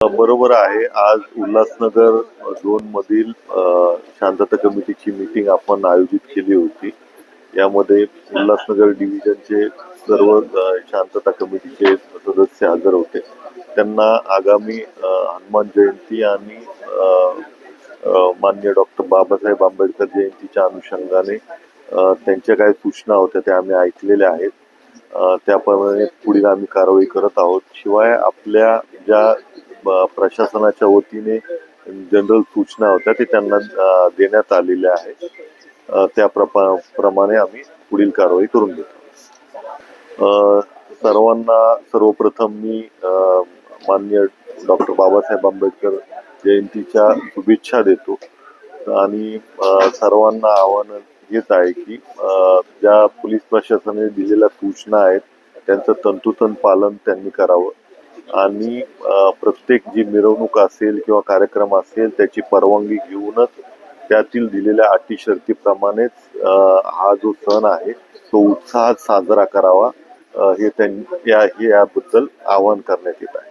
बरोबर आहे. आज उल्हासनगर झोन मधील शांतता कमिटीची मीटिंग आपण आयोजित केली होती. यामध्ये उल्हासनगर डिव्हिजनचे सर्व शांतता कमिटीचे सदस्य हजर होते. त्यांना आगामी हनुमान जयंती आणि माननीय डॉक्टर बाबासाहेब आंबेडकर जयंतीच्या अनुषंगाने त्यांच्या काही सूचना होत्या त्या आम्ही ऐकलेल्या आहेत. त्याप्रमाणे पुढील आम्ही कारवाई करत आहोत. शिवाय आपल्या ज्या प्रशासनाच्या वतीने जनरल सूचना होत्या ते त्यांना देण्यात आलेल्या आहेत. त्याप्रमाणे आम्ही पुढील कारवाई करून घेतो. सर्वप्रथम मी माननीय डॉक्टर बाबासाहेब आंबेडकर जयंतीच्या शुभेच्छा देतो आणि सर्वांना आव्हान हेच आहे की ज्या पोलीस प्रशासनाने दिलेल्या सूचना आहेत त्यांचं तंतोतंत पालन त्यांनी करावं आणि प्रत्येक जी मिरवणूक असेल किंवा कार्यक्रम असेल त्याची परवानगी घेऊनच त्यातील दिलेल्या अटी शर्तीप्रमाणेच हा जो सण आहे तो उत्साहात साजरा करावा हे याबद्दल आवाहन करण्यात येत आहे.